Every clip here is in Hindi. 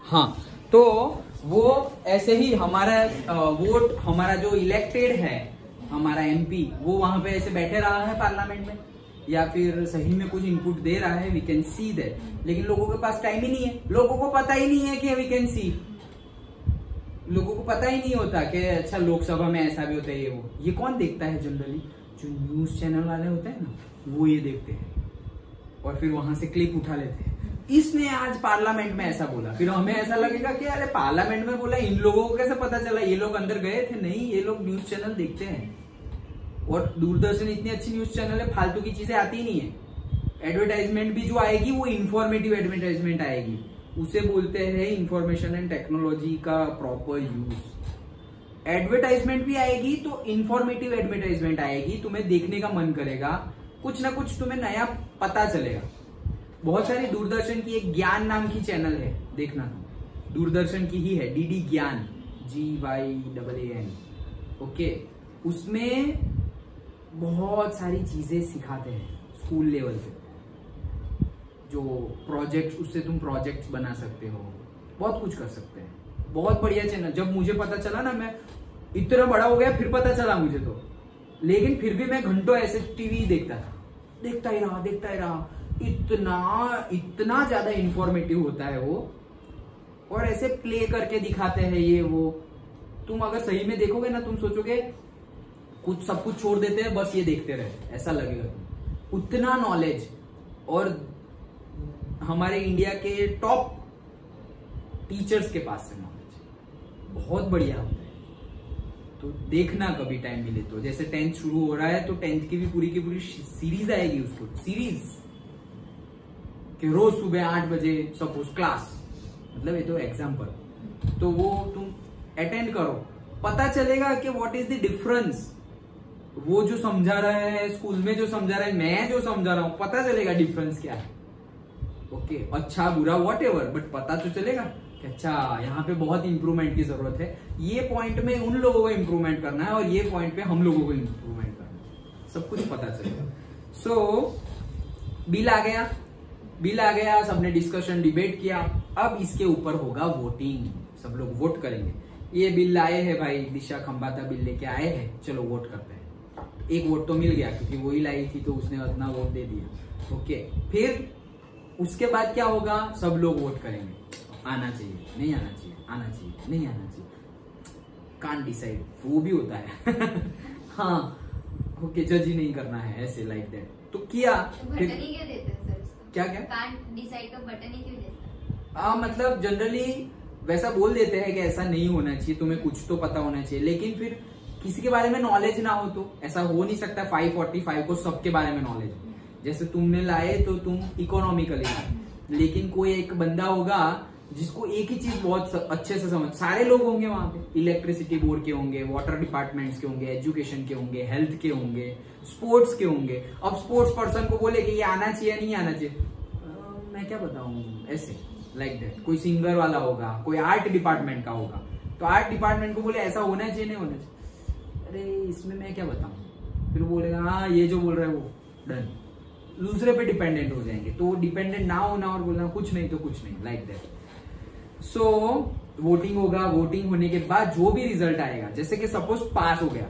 हाँ, तो वो ऐसे ही हमारा वोट, हमारा जो इलेक्टेड है, हमारा एमपी, वो वहां पे ऐसे बैठे रहा है पार्लियामेंट में, या फिर सही में कुछ इनपुट दे रहा है, वी कैन सी दैट। लेकिन लोगों के पास टाइम ही नहीं है, लोगों को पता ही नहीं है कि वी कैन सी, लोगों को पता ही नहीं होता कि अच्छा लोकसभा में ऐसा भी होता है, ये वो। ये कौन देखता है जनरली? जो न्यूज चैनल वाले होते हैं ना, वो ये देखते हैं और फिर वहां से क्लिप उठा लेते हैं। इसने आज पार्लियामेंट में ऐसा बोला, फिर हमें ऐसा लगेगा कि अरे पार्लियामेंट में बोला, इन लोगों को कैसे पता चला? ये लोग अंदर गए थे? नहीं, ये लोग न्यूज चैनल देखते हैं। और दूरदर्शन इतनी अच्छी न्यूज चैनल है, फालतू की चीजें आती नहीं है। एडवर्टाइजमेंट भी जो आएगी वो इंफॉर्मेटिव एडवर्टाइजमेंट आएगी, उसे बोलते हैं इंफॉर्मेशन एंड टेक्नोलॉजी का प्रॉपर यूज। एडवर्टाइजमेंट भी आएगी तो इंफॉर्मेटिव एडवर्टाइजमेंट आएगी, तुम्हें देखने का मन करेगा, कुछ ना कुछ तुम्हें नया पता चलेगा। बहुत सारी दूरदर्शन की एक ज्ञान नाम की चैनल है, देखना, दूरदर्शन की ही है, डीडी ज्ञान, GYAAN, ओके। उसमें बहुत सारी चीजें सिखाते हैं स्कूल लेवल पे, जो प्रोजेक्ट, उससे तुम प्रोजेक्ट्स बना सकते हो, बहुत कुछ कर सकते हैं। बहुत बढ़िया चैनल। जब मुझे पता चला ना, मैं इतना बड़ा हो गया फिर पता चला मुझे तो, लेकिन फिर भी मैं घंटों ऐसे टीवी देखता था, देखता ही रहा। इतना ज्यादा इंफॉर्मेटिव होता है वो, और ऐसे प्ले करके दिखाते हैं ये वो। तुम अगर सही में देखोगे ना, तुम सोचोगे कुछ सब कुछ छोड़ देते हैं, बस ये देखते रहे, ऐसा लगेगा तुम। उतना नॉलेज, और हमारे इंडिया के टॉप टीचर्स के पास से नॉलेज बहुत बढ़िया होता है। तो देखना कभी टाइम मिले तो। जैसे 10th शुरू हो रहा है तो 10th की भी पूरी की पूरी सीरीज आएगी, उसको सीरीज कि रोज सुबह 8 बजे सपोज क्लास, मतलब ये तो एग्जाम्पल, तो वो तुम अटेंड करो, पता चलेगा कि व्हाट इज द डिफरेंस। वो जो समझा रहे हैं स्कूल में, जो समझा रहे हैं, मैं जो समझा रहा हूं, पता चलेगा डिफरेंस क्या है। ओके, अच्छा बुरा वॉट एवर, बट पता तो चलेगा कि अच्छा यहाँ पे बहुत इंप्रूवमेंट की जरूरत है, ये पॉइंट में उन लोगों को इंप्रूवमेंट करना है और ये पॉइंट पे हम लोगों को इंप्रूवमेंट करना है, सब कुछ पता चलेगा। सो बिल आ गया, सबने डिस्कशन डिबेट किया। अब इसके ऊपर होगा वोटिंग, सब लोग वोट करेंगे। ये बिल लाए हैं भाई, दिशा खंबाता बिल लेके आए हैं, चलो वोट करते हैं। एक वोट तो मिल गया क्योंकि वही लाई थी तो उसने उतना वोट दे दिया। ओके, फिर उसके बाद क्या होगा? सब लोग वोट करेंगे, आना चाहिए, नहीं आना चाहिए, आना चाहिए, नहीं आना चाहिए, कांट डिसाइड, वो भी होता है। हाँ, ओके, जज ही नहीं करना है, ऐसे लाइक दैट। तो किया, बटन ही क्यों देते हैं सर? क्या कांट डिसाइड का बटन ही क्यों देते हैं? मतलब जनरली वैसा बोल देते हैं कि ऐसा नहीं होना चाहिए, तुम्हें कुछ तो पता होना चाहिए, लेकिन फिर किसी के बारे में नॉलेज ना हो तो ऐसा हो नहीं सकता। 545 को सबके बारे में नॉलेज हो। जैसे तुमने लाए तो तुम इकोनॉमिकली लाए, लेकिन कोई एक बंदा होगा जिसको एक ही चीज बहुत अच्छे से समझ, सारे लोग होंगे वहां पे, इलेक्ट्रिसिटी बोर्ड के होंगे, वाटर डिपार्टमेंट्स के होंगे, एजुकेशन के होंगे, हेल्थ के होंगे, स्पोर्ट्स के होंगे। अब स्पोर्ट्स पर्सन को बोले कि ये आना चाहिए नहीं आना चाहिए, मैं क्या बताऊं, ऐसे लाइक दैट। कोई सिंगर वाला होगा, कोई आर्ट डिपार्टमेंट का होगा, तो आर्ट डिपार्टमेंट को बोले ऐसा होना चाहिए नहीं होना चाहिए, अरे इसमें मैं क्या बताऊं, फिर बोलेगा हाँ ये जो बोल रहा है वो डन, दूसरे पे डिपेंडेंट हो जाएंगे। तो डिपेंडेंट ना होना और बोलना कुछ नहीं तो कुछ नहीं, लाइक दैट। सो वोटिंग होगा, वोटिंग होने के बाद जो भी रिजल्ट आएगा, जैसे कि सपोज पास हो गया,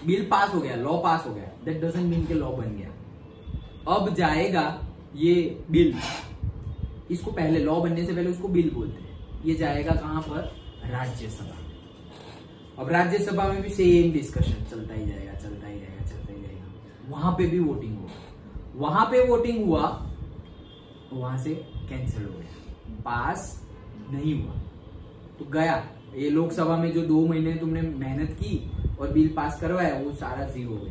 बिल पास हो गया, लॉ पास हो गया, दैट डजंट मीन के लॉ बन गया। अब जाएगा ये बिल, इसको पहले लॉ बनने से पहले उसको बिल बोलते हैं, ये जाएगा कहां पर? राज्यसभा। अब राज्यसभा में भी सेम डिस्कशन चलता ही जाएगा, चलता ही जाएगा, चलता ही जाएगा। वहां पे भी वोटिंग होगा, वहां पे वोटिंग हुआ, वहां से कैंसिल हो गया, पास नहीं हुआ तो गया। ये लोकसभा में जो 2 महीने तुमने मेहनत की और बिल पास करवाया, वो सारा जीरो हो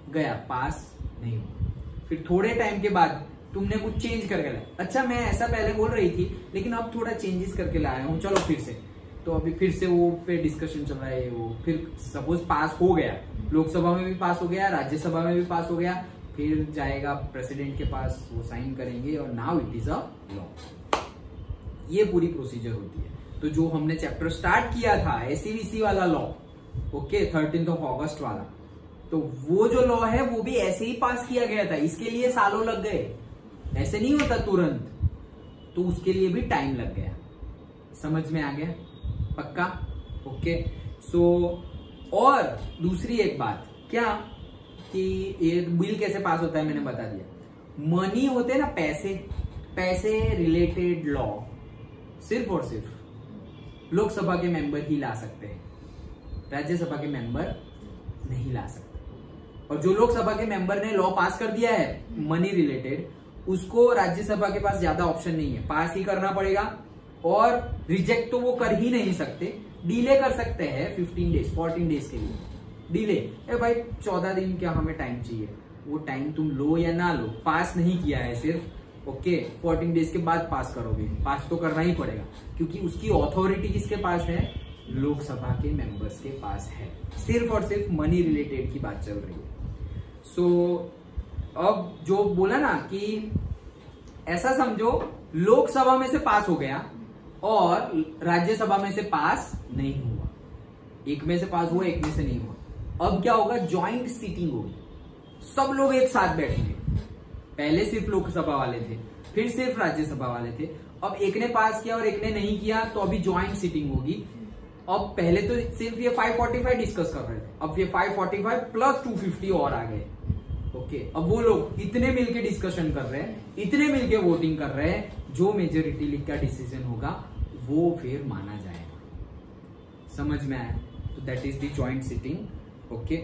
गया, पास नहीं हुआ। फिर थोड़े टाइम के बाद तुमने कुछ चेंज करके लाया, अच्छा मैं ऐसा पहले बोल रही थी लेकिन अब थोड़ा चेंजेस करके लाया हूँ, चलो फिर से। तो अभी फिर से वो पे डिस्कशन चल रहा है, वो फिर सपोज पास हो गया, लोकसभा में भी पास हो गया, राज्यसभा में भी पास हो गया, फिर जाएगा प्रेसिडेंट के पास, वो साइन करेंगे और now it is a law. ये पूरी प्रोसीजर होती है। तो जो हमने चैप्टर स्टार्ट किया था एसईवीसी वाला लॉ, ओके, 13 अगस्त वाला, तो वो जो लॉ है वो भी ऐसे ही पास किया गया था, इसके लिए सालों लग गए, ऐसे नहीं होता तुरंत। तो उसके लिए भी टाइम लग गया। समझ में आ गया? पक्का? ओके। सो और दूसरी एक बात क्या कि एक बिल कैसे पास होता है मैंने बता दिया। मनी होते हैं ना, पैसे रिलेटेड लॉ सिर्फ और सिर्फ लोकसभा के मेंबर ही ला सकते हैं, राज्यसभा के मेंबर नहीं ला सकते। और जो लोकसभा के मेंबर ने लॉ पास कर दिया है मनी रिलेटेड, उसको राज्यसभा के पास ज्यादा ऑप्शन नहीं है, पास ही करना पड़ेगा। और रिजेक्ट तो वो कर ही नहीं सकते, डिले कर सकते हैं 15 डेज 14 डेज के लिए डिले। भाई 14 दिन क्या हमें टाइम चाहिए, वो टाइम तुम लो या ना लो, पास नहीं किया है सिर्फ, ओके 14 डेज के बाद पास करोगे, पास तो करना ही पड़ेगा क्योंकि उसकी ऑथोरिटी किसके पास है, लोकसभा के मेंबर्स के पास है। सिर्फ और सिर्फ मनी रिलेटेड की बात चल रही है। सो अब जो बोला ना कि ऐसा समझो लोकसभा में से पास हो गया और राज्यसभा में से पास नहीं हुआ, एक में से पास हुआ एक में से नहीं हुआ। अब क्या होगा, ज्वाइंट सीटिंग होगी, सब लोग एक साथ बैठेंगे। पहले सिर्फ लोकसभा वाले थे, फिर सिर्फ राज्यसभा वाले थे, अब एक ने पास किया और एक ने नहीं किया, तो अभी ज्वाइंट सीटिंग होगी। अब पहले तो सिर्फ ये 545 डिस्कस कर रहे थे, अब ये 545 प्लस 250 और आ गए। ओके, अब वो लोग इतने मिलके डिस्कशन कर रहे हैं, इतने मिलके वोटिंग कर रहे हैं, जो मेजोरिटी लीग का डिसीजन होगा वो फिर माना जाएगा। समझ में आया? तो that is the joint sitting. Okay,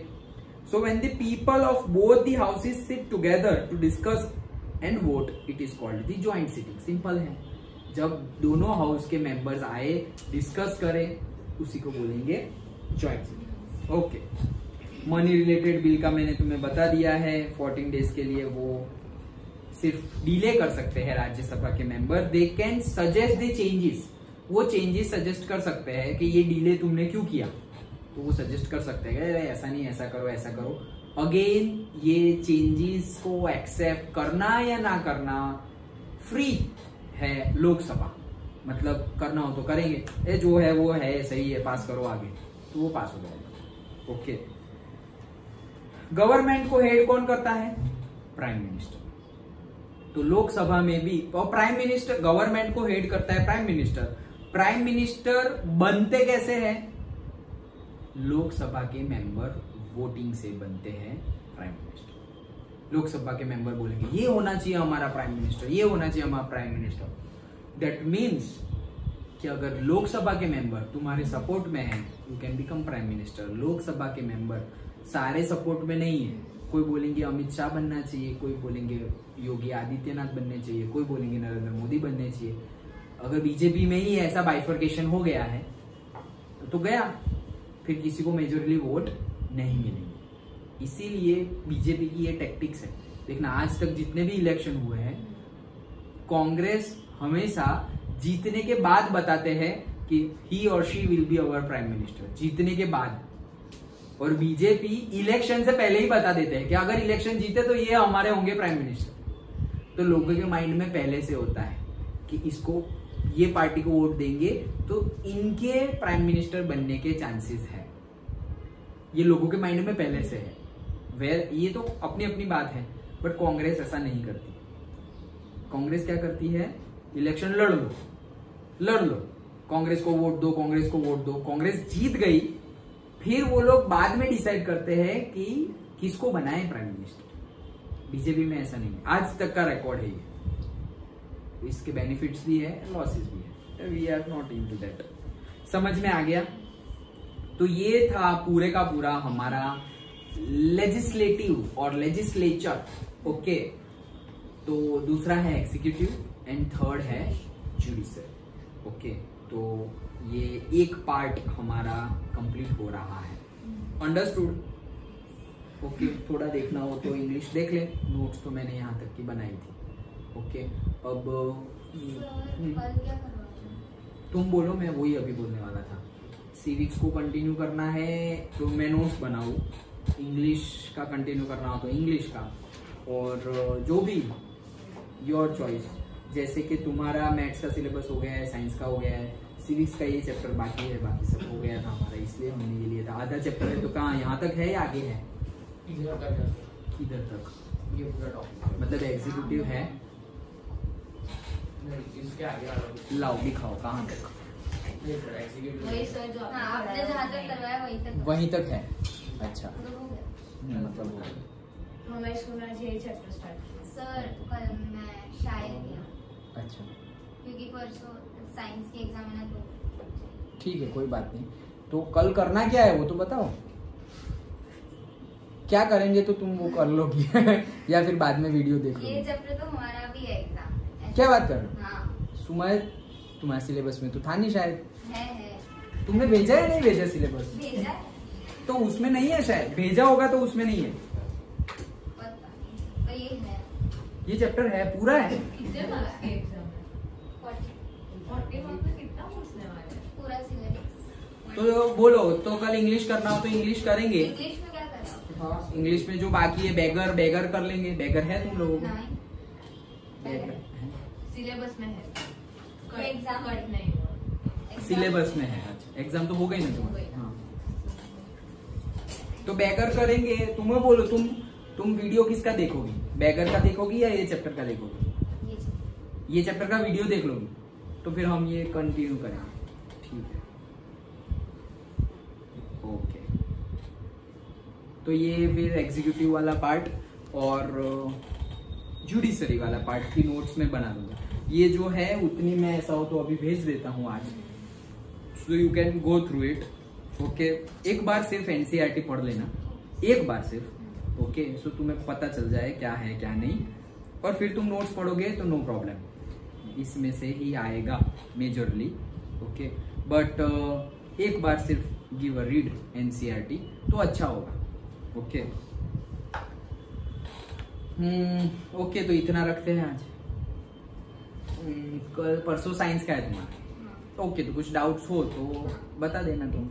so when the people of both the houses sit together to discuss and vote, it is called the joint sitting. Simple है, जब दोनों हाउस के मेंबर्स आए डिस्कस करें उसी को बोलेंगे joint sitting. Okay, money related bill का मैंने तुम्हें बता दिया है, 14 डेज के लिए वो सिर्फ डिले कर सकते हैं राज्यसभा के member. They can suggest the changes, वो चेंजेस सजेस्ट कर सकते हैं कि ये डिले तुमने क्यों किया, तो वो सजेस्ट कर सकते हैं ऐसा नहीं ऐसा करो ऐसा करो। अगेन ये चेंजेस को एक्सेप्ट करना या ना करना फ्री है लोकसभा, मतलब करना हो तो करेंगे, ये जो है वो है सही है, पास करो आगे, तो वो पास हो जाएगा। ओके, गवर्नमेंट को हेड कौन करता है, प्राइम मिनिस्टर। तो लोकसभा में भी और प्राइम मिनिस्टर, गवर्नमेंट को हेड करता है प्राइम मिनिस्टर। प्राइम मिनिस्टर बनते कैसे हैं, लोकसभा के मेंबर वोटिंग से बनते हैं प्राइम मिनिस्टर। लोकसभा के मेंबर बोलेंगे ये होना चाहिए हमारा प्राइम मिनिस्टर, ये होना चाहिए हमारा प्राइम मिनिस्टर। दैट मीन्स कि अगर लोकसभा के मेंबर तुम्हारे सपोर्ट में है, you can become prime minister. Lok Sabha के मेंबर सारे सपोर्ट में नहीं है, कोई बोलेंगे अमित शाह बनना चाहिए, कोई बोलेंगे योगी आदित्यनाथ बनने चाहिए, कोई बोलेंगे नरेंद्र मोदी बनने चाहिए। अगर बीजेपी में ही ऐसा बाइफर्केशन हो गया है तो गया, फिर किसी को मेजोरिटी वोट नहीं मिलेंगे। इसीलिए बीजेपी की ये टैक्टिक्स है। देखना आज तक जितने भी इलेक्शन हुए हैं, कांग्रेस हमेशा जीतने के बाद बताते हैं कि ही और she will be our prime minister, जीतने के बाद। और बीजेपी इलेक्शन से पहले ही बता देते हैं कि अगर इलेक्शन जीते तो ये हमारे होंगे प्राइम मिनिस्टर। तो लोगों के माइंड में पहले से होता है कि इसको, ये पार्टी को वोट देंगे तो इनके प्राइम मिनिस्टर बनने के चांसेस है, ये लोगों के माइंड में पहले से है। ये तो अपनी अपनी बात है, बट कांग्रेस ऐसा नहीं करती। कांग्रेस क्या करती है, इलेक्शन लड़ लो, कांग्रेस को वोट दो, कांग्रेस को वोट दो, कांग्रेस जीत गई, फिर वो लोग बाद में डिसाइड करते हैं कि किसको बनाए प्राइम मिनिस्टर। बीजेपी में ऐसा नहीं है, आज तक का रिकॉर्ड है ये। इसके बेनिफिट्स भी है, लॉसेस भी है, we are not into that. समझ में आ गया? तो ये था पूरे का पूरा हमारा लेजिस्लेटिव और लेजिस्लेचर। ओके, तो दूसरा है एग्जीक्यूटिव एंड थर्ड है जुडिशरी। ओके, तो ये एक पार्ट हमारा कंप्लीट हो रहा है। अंडरस्टूड? ओके, थोड़ा देखना हो तो इंग्लिश देख ले, नोट्स तो मैंने यहाँ तक की बनाई थी। ओके, अब तुम बोलो, मैं वही अभी बोलने वाला था। सिविक्स को कंटिन्यू करना है तो मैं नोट्स बनाऊँ, इंग्लिश का कंटिन्यू करना हो तो इंग्लिश का, और जो भी योर चॉइस। जैसे कि तुम्हारा मैथ्स का सिलेबस हो गया है, साइंस का हो गया है, सिविक्स का ये चैप्टर बाकी है, बाकी सब हो गया था हमारा, इसलिए हमने ये लिया था। आधा चैप्टर है तो कहाँ, यहाँ तक है या आगे है? इधर तक, ये पूरा टॉपिक मतलब एग्जीक्यूटिव है, इसके आगे वाला लाओ दिखाओ कहाँ तक। वही सर जो आपने जहाँ तक करवाया वहीं तक है। अच्छा तो हो गया। मतलब वो हमें सुना ये चैप्टर स्टार्ट सर कल मैं शायद किया अच्छा क्योंकि परसों साइंस की एग्जाम है ना तो ठीक है कोई बात नहीं। तो कल करना क्या है वो तो बताओ, क्या करेंगे तो तुम वो कर लोगी या फिर बाद में वीडियो देख ये लोगी? चैप्टर तो हमारा भी है एग्जाम। क्या बात कर रहे हो? हाँ सुमय तुम्हारे सिलेबस में तो था नहीं शायद, है तुमने भेजा है नहीं भेजा सिलेबस? भेजा है तो उसमें नहीं है शायद, भेजा होगा तो उसमें नहीं है। पता नहीं पर ये है ये चैप्टर है पूरा है कितने मार्क्स की एग्जाम है 40 मार्क्स में कितना पूछने वाले हैं पूरा सिलेबस। तो बोलो तो कल इंग्लिश करना हो तो इंग्लिश करेंगे। इंग्लिश में क्या करना हाँ इंग्लिश में जो बाकी है बेगर बेगर कर लेंगे। बेगर है तुम लोगों को? नहीं बेगर सिलेबस में है ये एग्जाम कट नहीं हुआ सिलेबस में है। अच्छा एग्जाम तो हो गई ना हो तुम्हारी? गई। हाँ तो बेगर करेंगे। तुम्हें बोलो तुम वीडियो किसका देखोगी, बेगर का देखोगी या ये चैप्टर का देखोगी? ये चैप्टर का वीडियो देख लोगी तो फिर हम ये कंटिन्यू करेंगे। ठीक है ओके। तो ये फिर एग्जीक्यूटिव वाला पार्ट और जुडिशरी वाला पार्ट की नोट्स में बना दूंगा। ये जो है उतनी मैं ऐसा हो तो अभी भेज देता हूँ आज, so you can go through it. Okay एक बार सिर्फ एनसीईआरटी पढ़ लेना, एक बार सिर्फ। ओके सो तुम्हें पता चल जाए क्या है क्या नहीं, और फिर तुम नोट्स पढ़ोगे तो नो प्रॉब्लम, इसमें से ही आएगा मेजरली। ओके बट एक बार सिर्फ गिव अ रीड एनसीईआरटी तो अच्छा होगा। ओके ओके तो इतना रखते हैं आज। कल परसों साइंस का है तुम्हारा? ओके तो कुछ डाउट्स हो तो बता देना तुम।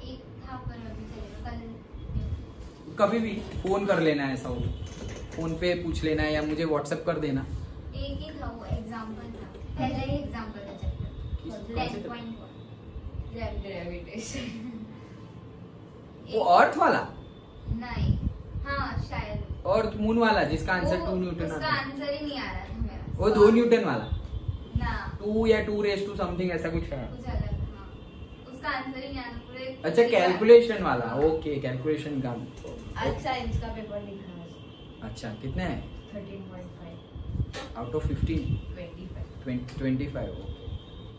एक था पर अभी चलेगा कल। कभी भी फोन कर लेना, ऐसा हो फोन पे पूछ लेना या मुझे व्हाट्सएप कर देना। एक ही था वो एग्जांपल था, पहले ही एग्जांपल था चैप्टर 10.1 ग्रेविटेशन वो अर्थ वाला? नहीं हाँ शायद और मून वाला जिसका आंसर 2 न्यूटन उसका आता है? आंसर ही नहीं आ रहा था मेरा। वो 2 न्यूटन वाला ना 2 या 2 रेज टू समथिंग ऐसा कुछ है। कुछ अलग हाँ उसका आंसर ही नहीं आ रहा पूरे। अच्छा कैलकुलेशन वाला, ओके कैलकुलेशन का। आज साइंस का पेपर लिखा है अच्छा कितने है 13.5 आउट ऑफ 15? 25 ओके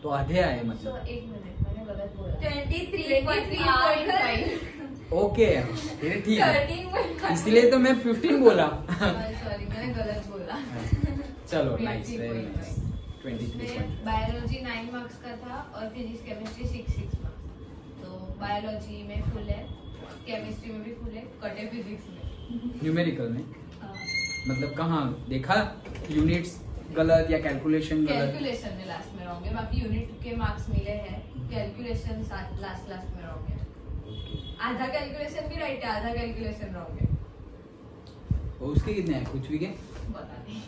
तो आधे आए तो मतलब। एक मिनट मैंने गलत बोला 23.5 ओके फिर ठीक है, 13.5 इसलिए तो मैं 15 बोला। सॉरी मैंने गलत बोला चलो nice very nice. 23.5 biology 9 marks का था और फिजिक्स केमिस्ट्री 6 मार्क्स। तो बायोलॉजी में फुल है, केमिस्ट्री में भी फुल है, कटे फिजिक्स में। न्यूमेरिकल में मतलब कहाँ देखा यूनिट्स गलत या कैलकुलेशन गलत? कैलकुलेशन में लास्ट में रहोगे, बाकी यूनिट के मार्क्स मिले हैं, कैलकुलेशन लास्ट में रहोगे। आधा कैलकुलेशन भी राइट है, आधा कैलकुलेशन रहोगे। और उसके कितने हैं कुछ भी के? पता नहीं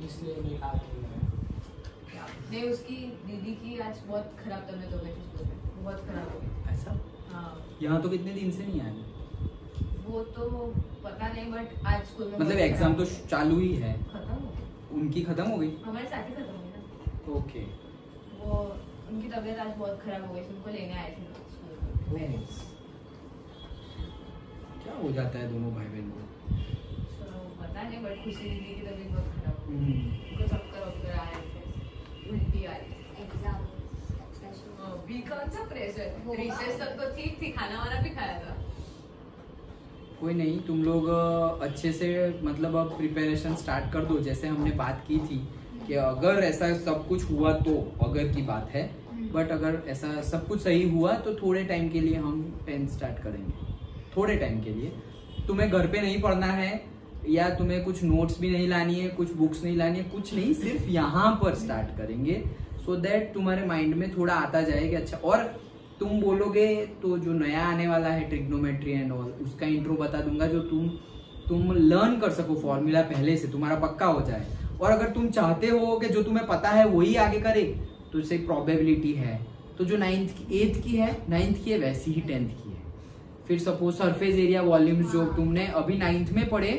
इसलिए लिखा नहीं, उसकी दीदी की आज बहुत खराब तबीयत हो गई थी स्कूल में, बहुत खराब हो गई। ऐसा? हाँ यहाँ तो कितने दिन से नहीं आया? वो तो पता नहीं बट आज स्कूल में मतलब एग्जाम तो चालू ही है, खत्म हो गई, उनकी खत्म हो गई? हमारे साथ ही खत्म हो गई ना। ओके वो उनकी तबीयत आज बहुत खराब हो गई थी, उनको लेने आए थे स्कूल में पेरेंट्स। क्या हो जाता है दोनों भाई बहन को? तो पता नहीं बट खुशी दीदी की तबीयत बहुत खराब हो गई, उनको चक्कर वक्कर आ रहे थे, उल्टी आ रही थी। एग्जाम अभी कौन सा प्रेशर, रिसेस तक तो ठीक थी, खाना वाना भी खाया था। कोई नहीं, तुम लोग अच्छे से मतलब अब प्रिपरेशन स्टार्ट कर दो, जैसे हमने बात की थी कि अगर ऐसा सब कुछ हुआ तो, अगर की बात है, बट अगर ऐसा सब कुछ सही हुआ तो थोड़े टाइम के लिए हम 10 स्टार्ट करेंगे, थोड़े टाइम के लिए। तुम्हें घर पे नहीं पढ़ना है या तुम्हें कुछ नोट्स भी नहीं लानी है, कुछ बुक्स नहीं लानी है, कुछ नहीं, सिर्फ यहाँ पर स्टार्ट करेंगे सो दैट तुम्हारे माइंड में थोड़ा आता जाए कि अच्छा। और तुम बोलोगे तो जो नया आने वाला है ट्रिग्नोमेट्री एंड ऑल, उसका इंट्रो बता दूंगा जो तुम लर्न कर सको, फॉर्मूला पहले से तुम्हारा पक्का हो जाए। और अगर तुम चाहते हो कि जो तुम्हें पता है वही आगे करे तो इससे प्रोबेबिलिटी है, तो जो 8th की है 9th की है वैसी ही 10th की है। फिर सपोज सरफेस एरिया वॉल्यूम्स जो तुमने अभी 9th में पढ़े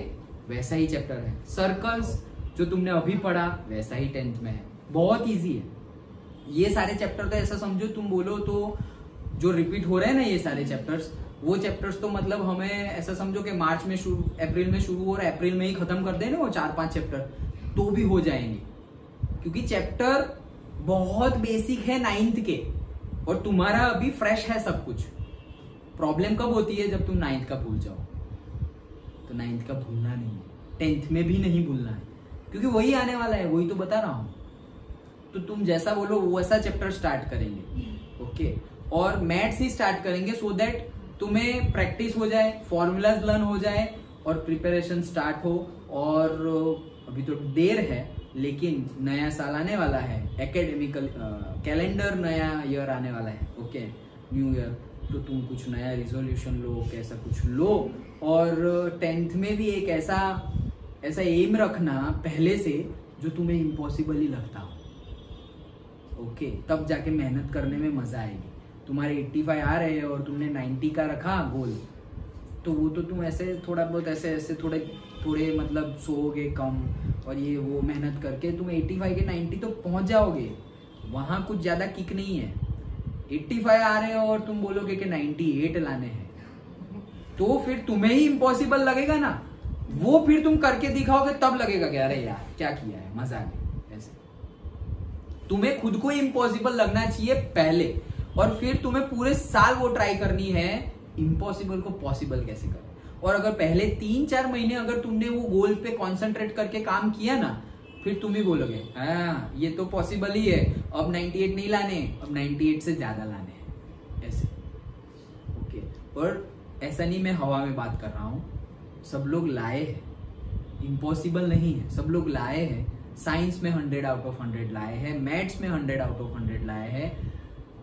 वैसा ही चैप्टर है। सर्कल्स जो तुमने अभी पढ़ा वैसा ही 10th में है, बहुत इजी है। ये सारे चैप्टर तो ऐसा समझो, तुम बोलो तो जो रिपीट हो रहे हैं ना ये सारे चैप्टर्स, वो चैप्टर्स तो मतलब हमें ऐसा समझो कि मार्च में शुरू, अप्रैल में शुरू और अप्रैल में ही खत्म कर देना वो 4-5 चैप्टर तो भी हो जाएंगे, क्योंकि चैप्टर बहुत बेसिक है 9th के और तुम्हारा अभी फ्रेश है सब कुछ। प्रॉब्लम कब होती है? जब तुम 9th का भूल जाओ। तो 9th का भूलना नहीं है, 10th में भी नहीं भूलना है, क्योंकि वही आने वाला है, वही तो बता रहा हूं। तो तुम जैसा बोलो वैसा चैप्टर स्टार्ट करेंगे, ओके। और मैथ्स ही स्टार्ट करेंगे सो दैट तुम्हें प्रैक्टिस हो जाए, फॉर्मूलाज लर्न हो जाए और प्रिपरेशन स्टार्ट हो। और अभी तो देर है, लेकिन नया साल आने वाला है, एकेडमिकल कैलेंडर नया ईयर आने वाला है, ओके, न्यू ईयर। तो तुम कुछ नया रिजोल्यूशन लो, कैसा कुछ लो। और 10th में भी एक ऐसा एम रखना पहले से जो तुम्हें इम्पॉसिबल ही लगता हो, ओके। तब जाके मेहनत करने में मजा आएगी। तुम्हारे 85 आ रहे हैं और तुमने 90 का रखा गोल, तो वो तो तुम ऐसे थोड़ा बहुत ऐसे थोड़े मतलब सोओगे कम और ये वो मेहनत करके तुम 85 के 90 तो पहुंच जाओगे। वहां कुछ ज्यादा किक नहीं है। 85 आ रहे हो और तुम बोलोगे कि 98 लाने हैं, तो फिर तुम्हें ही इम्पॉसिबल लगेगा ना। वो फिर तुम करके दिखाओगे तब लगेगा कि अरे यार क्या किया है, मजा आ गया। ऐसे तुम्हें खुद को इम्पॉसिबल लगना चाहिए पहले, और फिर तुम्हें पूरे साल वो ट्राई करनी है इम्पॉसिबल को पॉसिबल कैसे करें। और अगर पहले 3-4 महीने अगर तुमने वो गोल पे कॉन्सेंट्रेट करके काम किया ना, फिर तुम ही बोलोगे हाँ ये तो पॉसिबल ही है, अब 98 नहीं लाने, अब 98 से ज्यादा लाने हैं, ऐसे, ओके। और ऐसा नहीं मैं हवा में बात कर रहा हूं, सब लोग लाए हैं, इम्पॉसिबल नहीं है, सब लोग लाए हैं। साइंस में 100 आउट ऑफ 100 लाए हैं, मैथ्स में 100 आउट ऑफ 100 लाए हैं,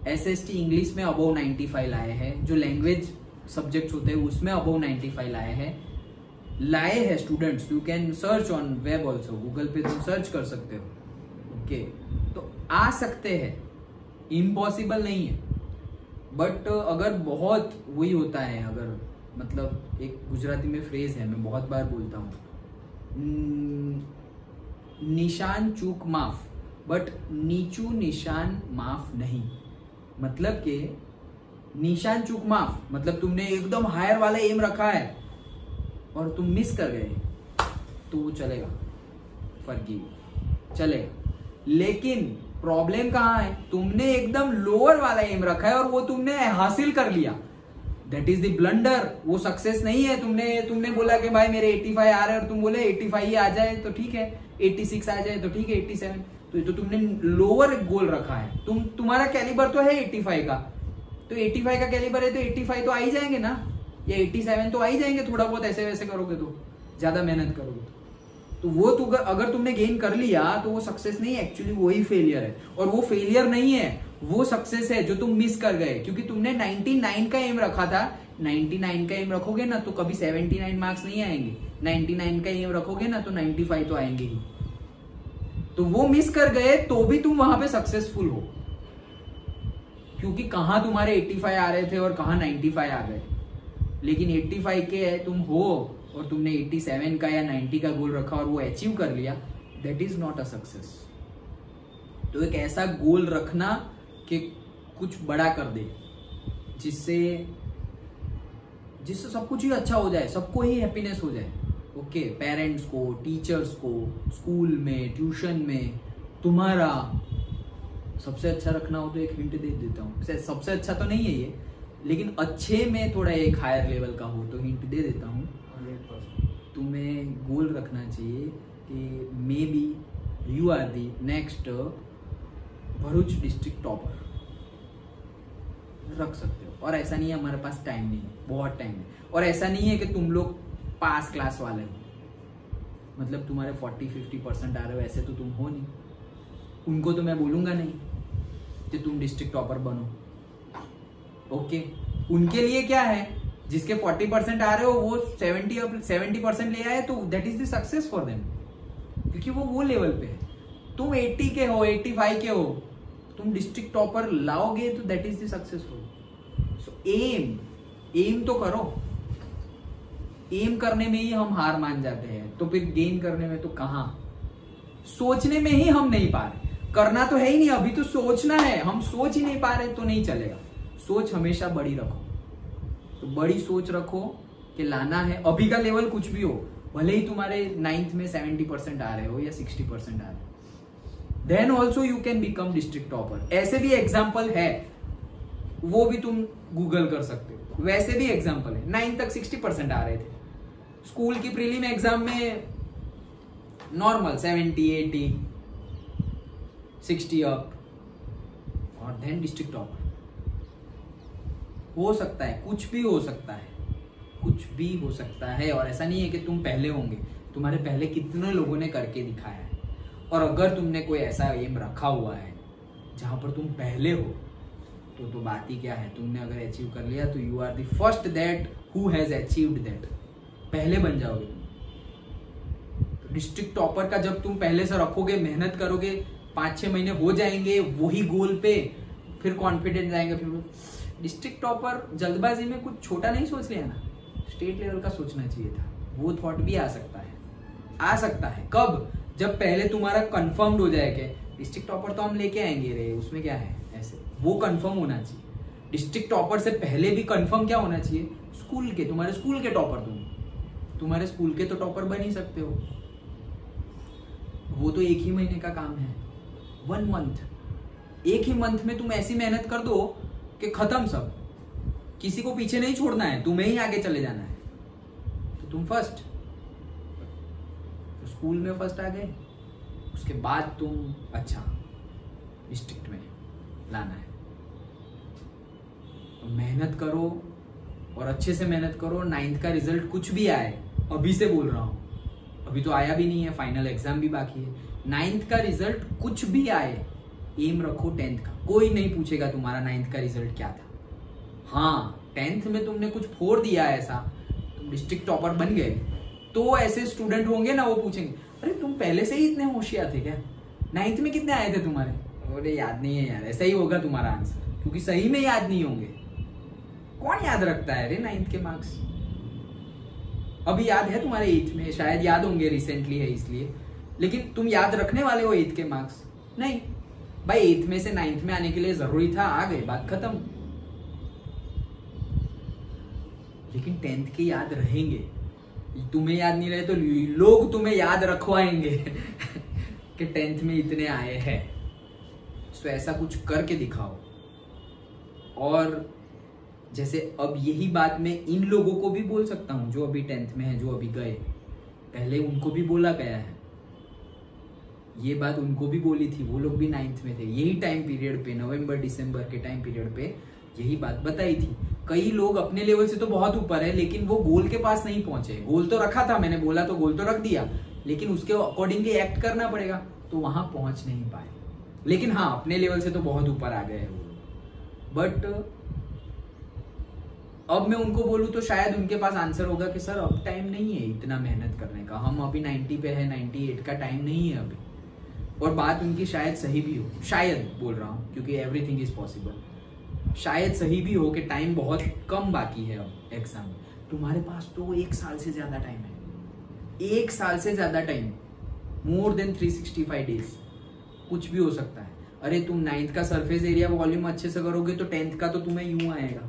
SST इंग्लिश में अबव 95 लाए हैं, जो लैंग्वेज सब्जेक्ट्स होते हैं उसमें अबव 95 लाए हैं students. You can search on web also, Google पे तुम सर्च कर सकते हो, ओके। तो आ सकते हैं, इम्पॉसिबल नहीं है। बट अगर बहुत वही होता है, अगर मतलब एक गुजराती में फ्रेज है, मैं बहुत बार बोलता हूँ, निशान चूक माफ बट नीचू निशान माफ नहीं। मतलब के निशान चूक माफ, मतलब तुमने एकदम हायर वाला एम रखा है और तुम मिस कर गए तो वो चलेगा, फर्क चलेगा। लेकिन प्रॉब्लम कहां है? तुमने एकदम लोअर वाला एम रखा है और वो तुमने हासिल कर लिया, दैट इज द ब्लंडर। वो सक्सेस नहीं है। तुमने बोला कि भाई मेरे 85 आ रहे हैं और तुम बोले 85 ही आ जाए तो ठीक है, 86 आ जाए तो ठीक है, 87, तो ये तो तुमने लोअर गोल रखा है। तुम्हारा कैलिबर तो है 85 का, तो 85 का कैलिबर है तो 85 तो आ ही जाएंगे ना, या 87 तो आ ही जाएंगे। थोड़ा बहुत ऐसे वैसे करोगे तो, ज्यादा मेहनत करोगे तो वो तो अगर तुमने गेन कर लिया तो वो सक्सेस नहीं है, एक्चुअली वही फेलियर है। और वो फेलियर नहीं है, वो सक्सेस है जो तुम मिस कर गए, क्योंकि तुमने 99 का एम रखा था। 99 का एम रखोगे ना तो कभी 79 मार्क्स नहीं आएंगे, 99 का एम रखोगे ना तो 95 तो आएंगे ही। तो वो मिस कर गए तो भी तुम वहां पे सक्सेसफुल हो, क्योंकि कहां तुम्हारे 85 आ रहे थे और कहां 95 आ गए। लेकिन 85 के तुम हो और तुमने 87 का या 90 का गोल रखा और वो अचीव कर लिया, that is not a success. तो एक ऐसा गोल रखना कि कुछ बड़ा कर दे, जिससे सब कुछ ही अच्छा हो जाए, सबको ही हैप्पीनेस हो जाए, ओके। पेरेंट्स को, टीचर्स को, स्कूल में, ट्यूशन में। तुम्हारा सबसे अच्छा रखना हो तो एक हिंट दे देता हूँ, सबसे अच्छा तो नहीं है ये, लेकिन अच्छे में थोड़ा एक हायर लेवल का हो तो हिंट दे देता हूँ। तुम्हें गोल रखना चाहिए कि may be you are the next Bharuch district topper, रख सकते हो। और ऐसा नहीं है हमारे पास टाइम नहीं है, बहुत टाइम है। और ऐसा नहीं है कि तुम लोग पास क्लास वाले हो, मतलब तुम्हारे 40-50% आ रहे हो, ऐसे तो तुम हो नहीं। उनको तो मैं बोलूंगा नहीं कि तुम डिस्ट्रिक्ट टॉपर बनो, ओके। उनके लिए क्या है, जिसके 40% आ रहे हो वो 70% ले आए तो that is the success for them, क्योंकि वो लेवल पे है। तुम 80 के हो, 85 के हो, तुम डिस्ट्रिक्ट टॉपर लाओगे तो that is the successful. So aim तो करो। एम करने में ही हम हार मान जाते हैं, तो फिर गेन करने में तो कहां। सोचने में ही हम नहीं पा रहे, करना तो है ही नहीं, अभी तो सोचना है, हम सोच ही नहीं पा रहे तो नहीं चलेगा। सोच हमेशा बड़ी रखो, तो बड़ी सोच रखो कि लाना है। अभी का लेवल कुछ भी हो, भले ही तुम्हारे 9th में 70% आ रहे हो या 60% आ रहे हो, then also you can become district topper. ऐसे भी एग्जाम्पल है, वो भी तुम गूगल कर सकते हो, वैसे भी एग्जाम्पल है। 9th तक 60% आ रहे थे, स्कूल की प्रीलिम एग्जाम में नॉर्मल 70, 80, 60 अप, और देन डिस्ट्रिक्ट टॉपर। हो सकता है, कुछ भी हो सकता है, कुछ भी हो सकता है। और ऐसा नहीं है कि तुम पहले होंगे, तुम्हारे पहले कितने लोगों ने करके दिखाया है। और अगर तुमने कोई ऐसा एम रखा हुआ है जहां पर तुम पहले हो, तो बात ही क्या है। तुमने अगर अचीव कर लिया तो you are the first that who has achieved that, पहले बन जाओगे तुम। तो डिस्ट्रिक्ट टॉपर का जब तुम पहले से रखोगे, मेहनत करोगे, 5-6 महीने हो जाएंगे वही गोल पे, फिर कॉन्फिडेंस आएगा। फिर डिस्ट्रिक्ट टॉपर जल्दबाजी में कुछ छोटा नहीं सोच लिया ना, स्टेट लेवल का सोचना चाहिए था। वो थॉट भी आ सकता है, आ सकता है। कब? जब पहले तुम्हारा कंफर्म्ड हो जाए कि डिस्ट्रिक्ट टॉपर तो हम लेके आएंगे रे, उसमें क्या है, ऐसे वो कंफर्म होना चाहिए। डिस्ट्रिक्ट टॉपर से पहले भी कंफर्म क्या होना चाहिए, स्कूल के, तुम्हारे स्कूल के टॉपर, तुम्हारे स्कूल के तो टॉपर बन ही सकते हो। वो तो एक ही महीने का काम है, 1 मंथ। एक ही मंथ में तुम ऐसी मेहनत कर दो कि खत्म सब, किसी को पीछे नहीं छोड़ना है, तुम्हें ही आगे चले जाना है। तो तुम फर्स्ट, तो स्कूल में फर्स्ट आ गए, उसके बाद तुम अच्छा डिस्ट्रिक्ट में लाना है। तो मेहनत करो और अच्छे से मेहनत करो। 9th का रिजल्ट कुछ भी आए, अभी से बोल रहा हूं, अभी तो आया भी नहीं है, फाइनल एग्जाम भी बाकी है। 9th का रिजल्ट कुछ भी आए, एम रखो 10th का। कोई नहीं पूछेगा तुम्हारा 9th का रिजल्ट क्या था। हाँ, 10th में तुमने कुछ फोड़ दिया ऐसा, तुम डिस्ट्रिक्ट टॉपर बन गए, तो ऐसे स्टूडेंट होंगे ना, वो पूछेंगे अरे तुम पहले से ही इतने होशियार थे क्या, 9th में कितने आए थे तुम्हारे? अरे याद नहीं है यार, ऐसा ही होगा तुम्हारा आंसर, क्योंकि सही में याद नहीं होंगे। कौन याद रखता है रे 9th के मार्क्स? अभी याद है तुम्हारे 8th में, शायद याद होंगे, रिसेंटली है इसलिए, लेकिन तुम याद रखने वाले हो 8th के मार्क्स? नहीं भाई, 8th में से 9th में आने के लिए जरूरी था, आ गए, बात खत्म। लेकिन 10th के याद रहेंगे, तुम्हें याद नहीं रहे तो लोग तुम्हें याद रखवाएंगे कि 10th में इतने आए हैं। तो ऐसा कुछ करके दिखाओ। और जैसे अब यही बात मैं इन लोगों को भी बोल सकता हूं जो अभी 10th में है, जो अभी गए, पहले उनको भी बोला गया है, ये बात उनको भी बोली थी, वो लोग भी 9th में थे, यही टाइम पीरियड पे, नवंबर दिसंबर के टाइम पीरियड पे यही बात बताई थी। कई लोग अपने लेवल से तो बहुत ऊपर है, लेकिन वो गोल के पास नहीं पहुंचे। गोल तो रखा था, मैंने बोला तो गोल तो रख दिया, लेकिन उसके अकॉर्डिंगली एक्ट करना पड़ेगा, तो वहां पहुंच नहीं पाए। लेकिन हाँ, अपने लेवल से तो बहुत ऊपर आ गए हैं वो। बट अब मैं उनको बोलूं तो शायद उनके पास आंसर होगा कि सर अब टाइम नहीं है इतना मेहनत करने का, हम अभी 90 पे है, 98 का टाइम नहीं है अभी। और बात उनकी शायद सही भी हो, शायद बोल रहा हूं क्योंकि एवरीथिंग इज पॉसिबल, शायद सही भी हो कि टाइम बहुत कम बाकी है अब एग्जाम। तुम्हारे पास तो 1 साल से ज्यादा टाइम है, 1 साल से ज्यादा टाइम, मोर देन 365 डेज, कुछ भी हो सकता है। अरे तुम 9th का सरफेस एरिया वॉल्यूम अच्छे से करोगे तो 10th का तो तुम्हें यूं आएगा,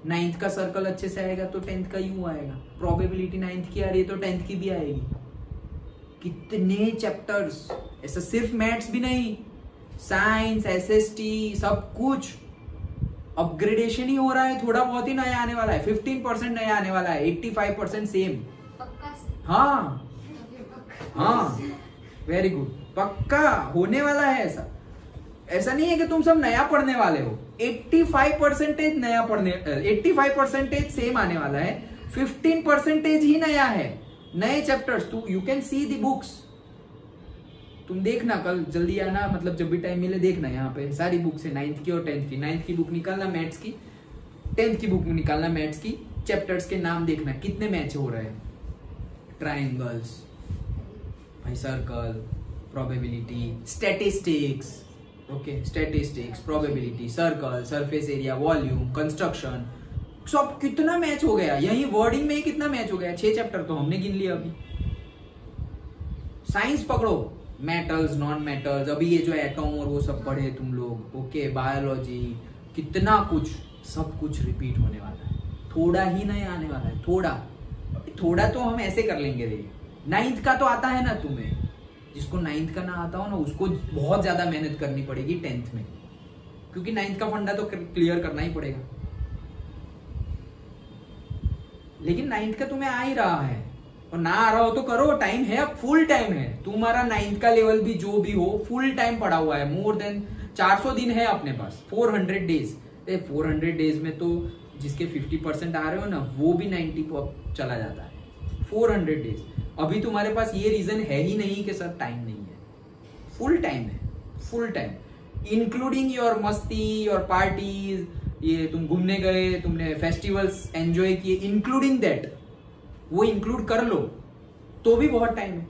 9th का सर्कल अच्छे से आएगा तो 10th का यूं आएगा, प्रोबेबिलिटी 9th की आ रही है तो 10th की भी आएगी। कितने चैप्टर्स, ऐसा सिर्फ मैथ्स भी नहीं, साइंस, एसएसटी, सब कुछ अपग्रेडेशन ही हो रहा है, थोड़ा बहुत ही नया आने वाला है, 15% नया आने वाला है, 85% सेम। पक्का? हाँ हाँ, वेरी गुड, पक्का होने वाला है ऐसा। ऐसा नहीं है कि तुम सब नया पढ़ने वाले हो, 85% नया पढ़ने, 85% सेम आने वाला है, 15% ही नया है, नए chapters. You can see the books, तुम देखना, कल जल्दी आना, मतलब जब भी टाइम मिले देखना, यहाँ पे सारी बुक्स है 9th की और 10th की। 9th की बुक निकालना मैथ्स की, 10th की बुक निकालना मैथ्स की, चैप्टर्स के नाम देखना कितने मैच हो रहे हैं, ट्रायंगल्स, भाई circle, probability, statistics, okay, statistics, probability, circle, surface area, volume, construction, सब कितना मैच हो गया। यही वर्डिंग में ही कितना मैच हो गया, 6 चैप्टर तो हमने गिन लिया अभी। साइंस पकड़ो, मेटल्स, नॉन मेटल्स, अभी ये जो एटम और वो सब पढ़े तुम लोग, ओके, बायोलॉजी, कितना कुछ, सब कुछ रिपीट होने वाला है, थोड़ा ही नहीं आने वाला है, थोड़ा तो हम ऐसे कर लेंगे। देखिए 9th का तो आता है ना तुम्हें, जिसको 9th का ना आता हो ना उसको बहुत ज्यादा मेहनत करनी पड़ेगी 10th में, क्योंकि 9th का फंडा तो क्लियर करना ही पड़ेगा। लेकिन 9th का तुम्हें आ ही रहा है, और ना आ रहा हो तो करो, टाइम है, अब फुल टाइम है तुम्हारा। 9th का लेवल भी जो भी हो फुल टाइम पड़ा हुआ है, मोर देन 400 दिन है अपने पास, 400 डेज। 400 डेज में तो जिसके 50% आ रहे हो ना वो भी 90 को चला जाता है। 400 डेज, अभी तुम्हारे पास ये रीजन है ही नहीं कि सर टाइम नहीं है, फुल टाइम है, फुल टाइम, इंक्लूडिंग योर मस्ती, योर पार्टीज, ये तुम घूमने गए, तुमने फेस्टिवल्स एंजॉय किए, इंक्लूडिंग दैट, वो इंक्लूड कर लो तो भी बहुत टाइम है।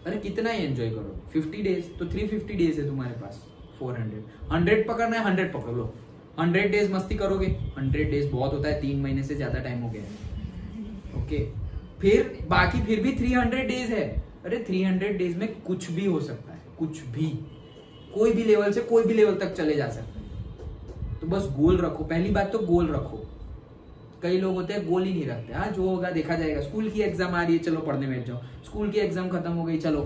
अरे कितना ही एंजॉय करो, 50 डेज तो 350 डेज है तुम्हारे पास। 100 पकड़ना है, 100 पकड़ लो, 100 डेज मस्ती करोगे। 100 डेज बहुत होता है, 3 महीने से ज्यादा टाइम हो गया है, ओके। फिर बाकी फिर भी 300 डेज है। अरे 300 डेज में कुछ भी हो सकता है, कुछ भी, कोई भी लेवल से कोई भी लेवल तक चले जा सकते हैं। तो बस गोल रखो, पहली बात तो गोल रखो। कई लोग होते हैं गोल ही नहीं रखते, हाँ जो होगा देखा जाएगा, स्कूल की एग्जाम आ रही है चलो पढ़ने बैठ जाओ, स्कूल की एग्जाम खत्म हो गई चलो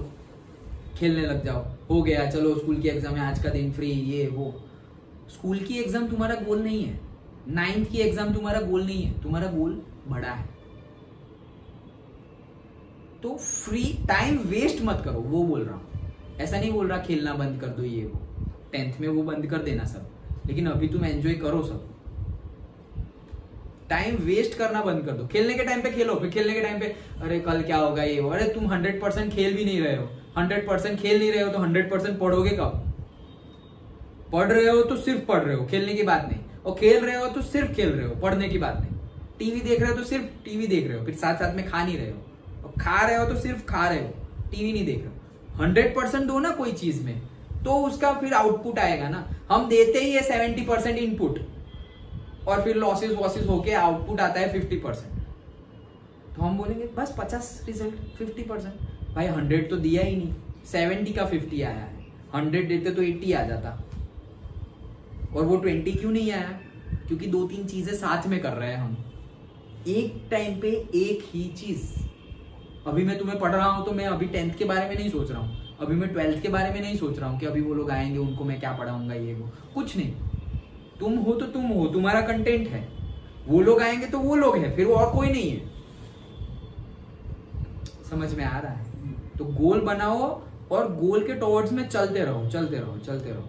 खेलने लग जाओ, हो गया चलो स्कूल की एग्जाम है, आज का दिन फ्री, ये वो। स्कूल की एग्जाम तुम्हारा गोल नहीं है, 9th की एग्जाम तुम्हारा गोल नहीं है, तुम्हारा गोल बड़ा है। तो फ्री टाइम वेस्ट मत करो, वो बोल रहा हूं। ऐसा नहीं बोल रहा खेलना बंद कर दो ये वो, 10th में वो बंद कर देना सब, लेकिन अभी तुम एंजॉय करो सब। टाइम वेस्ट करना बंद कर दो। खेलने के टाइम पे खेलो, फिर खेलने के टाइम पे अरे कल क्या होगा ये वो। अरे तुम 100% खेल भी नहीं रहे हो, 100% खेल नहीं रहे हो तो 100% पढ़ोगे कब? पढ़ रहे हो तो सिर्फ पढ़ रहे हो, खेलने की बात नहीं, और खेल रहे हो तो सिर्फ खेल रहे हो, पढ़ने की बात नहीं। टीवी देख रहे हो तो सिर्फ टीवी देख रहे हो, फिर साथ साथ में खा नहीं रहे हो, और खा रहे हो तो सिर्फ खा रहे हो, टीवी नहीं देख रहे हो। 100% दो ना कोई चीज में, तो उसका फिर आउटपुट आएगा ना। हम देते ही है 70% इनपुट, और फिर लॉसेस वॉसेस होके आउटपुट आता है 50%। तो हम बोलेंगे बस 50 रिजल्ट, 50%। भाई 100 तो दिया ही नहीं, 70 का 50 आया है, 100 देते तो 80 आ जाता। और वो 20 क्यों नहीं आया? क्योंकि 2-3 चीजें साथ में कर रहे हैं हम, एक टाइम पे एक ही चीज। अभी मैं तुम्हें पढ़ रहा हूं तो मैं अभी 10th के बारे में नहीं सोच रहा हूं, अभी मैं 12th के बारे में नहीं सोच रहा हूं कि अभी वो लोग आएंगे उनको मैं क्या पढ़ाऊंगा ये वो, कुछ नहीं। तुम हो तो तुम हो, तुम्हारा कंटेंट है, वो लोग आएंगे तो वो लोग हैं, फिर वो और कोई नहीं है। समझ में आ रहा है? तो गोल बनाओ और गोल के टॉवर्ड्स में चलते रहो, चलते रहो, चलते रहो।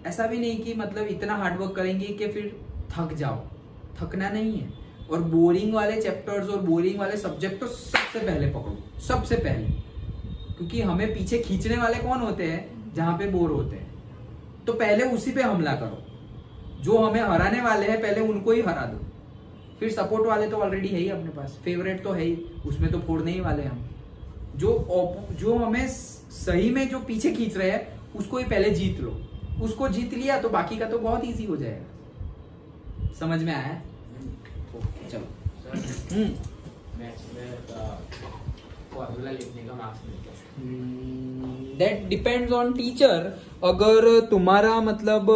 ऐसा भी नहीं कि मतलब इतना हार्डवर्क करेंगे कि फिर थक जाओ, थकना नहीं है। और बोरिंग वाले चैप्टर्स और बोरिंग वाले सब्जेक्ट तो सबसे पहले पकड़ो, सबसे पहले, क्योंकि हमें पीछे खींचने वाले कौन होते हैं? जहां पे बोर होते हैं, तो पहले उसी पे हमला करो। जो हमें हराने वाले हैं पहले उनको ही हरा दो, फिर सपोर्ट वाले तो ऑलरेडी है ही अपने पास, फेवरेट तो है ही, उसमें तो फोड़ने ही वाले हम। जो हमें सही में जो पीछे खींच रहे हैं उसको ही पहले जीत लो, उसको जीत लिया तो बाकी का तो बहुत इजी हो जाएगा। समझ में आया? चलो मैथ्स में फॉर्मूला लिखने का मार्क्स मिलता है। That depends on teacher. अगर तुम्हारा मतलब